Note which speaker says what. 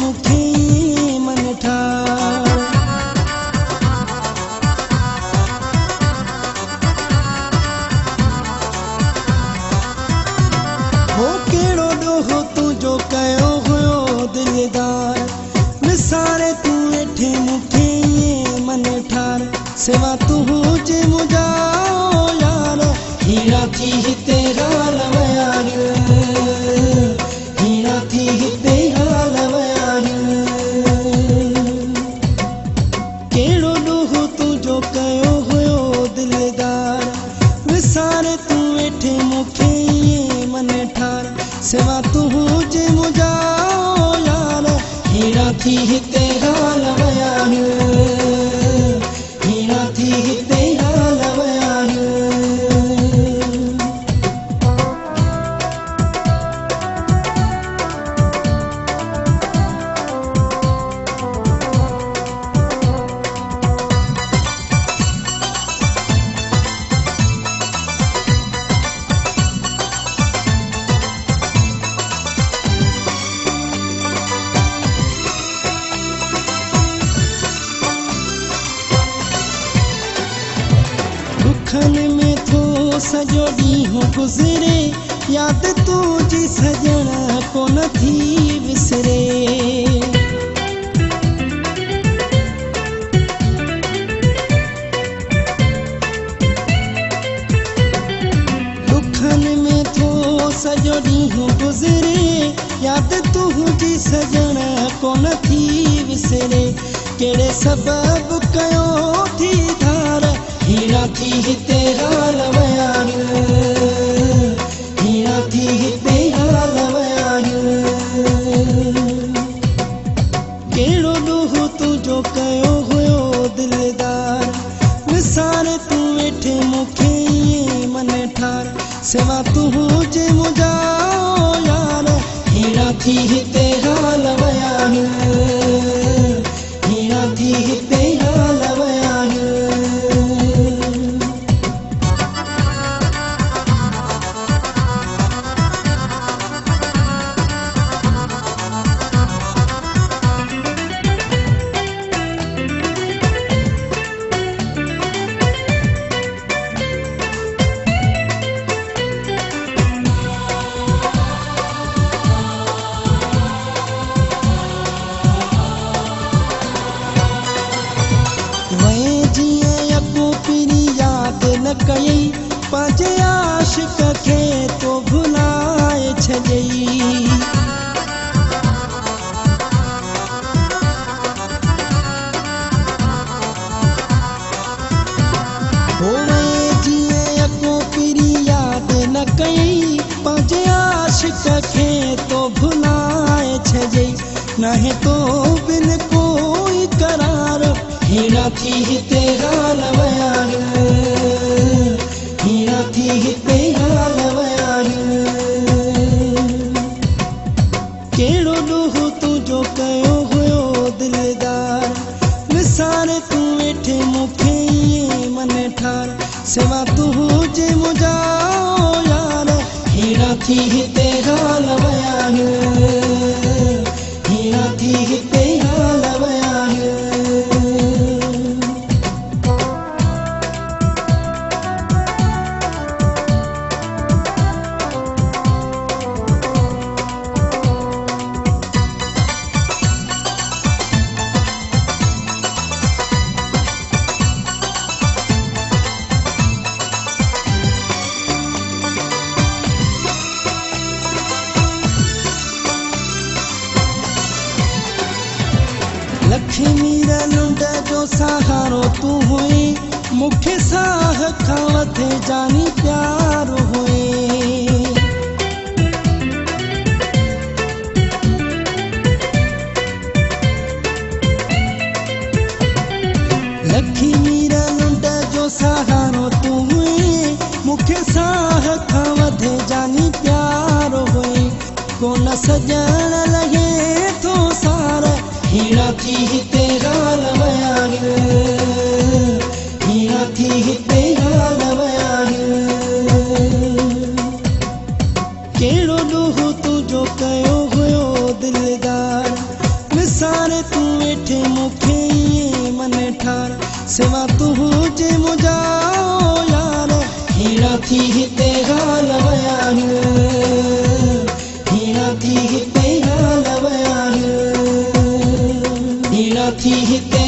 Speaker 1: मुखे मन ठार हो केड़ो ॾोहो तुंहिंजो कयो हुयो दिलदार विसारे तूं वेठे मुखे मन ठार सेवा तूं हुजे मुंहिंजा यार हीरा थी हिते हाल वयार हीरा थी हिते हाल वयार केड़ो ॾोहो तुंहिंजो कयो हुयो दिलदार विसारे तूं वेठे मुखे मन ठार सेवा तूं हुजे मुंहिंजा यार हीरा थी हिते हाल वयार हीरा थी हिते हाल वयार दुखन में थो सॼो ॾींहुं गुज़रे यादि तुंहिंजी सजण कोन थी विसरे दुखन में थो सॼो ॾींहुं गुज़रे यादि तुंहिंजी सजण कोन थी विसरे कहिड़े सबबु कयो थी धार हीरा थी हिते हाल वयार हीरा थी हिते हाल वयार केड़ो ॾोहो तुंहिंजो कयो हुयो दिलदार विसारे तूं वेठे मुखे मन ठार सेवा तूं हुजे मुंहिंजा यार हीरा थी हिते हाल वयार हीरा थी हिते हाल वयार कई पंहिंजे आशिक खे तो भुलाए छॾई होवे जीअं अको पिरी यादि न कई पंहिंजे आशिक खे तो भुलाए छॾई नाहे तो बिन कोई करार हीरा थी हिते हाल वयार हीरा थी हिते हाल वयार केड़ो ॾोहो तुंहिंजो कयो हुयो दिलदार विसारे तूं वेठे मुखे मन ठार सेवा तूं हुजे मुंहिंजा यार हीरा थी हिते हाल वयार हीरा थी हिते हाल वयार लक्ष्मी लुंड जो सहारो तू हुई मुखे साह खां वधे जानी प्यार हुई लक्ष्मी लुंड जो सहारो तू हुई मुखे साह खां वधे जानी प्यार हुई कोन सजण लगे तो सार हीरा थी हिते हाल वयार हीरा थी हिते हाल वयार केड़ो ॾोहो तुंहिंजो कयो हुयो दिलदार सिवा तुझे मुझा यार हीरा थी हिते हाल वयान हीरा थी हिते हाल वयान हीरा थी हिते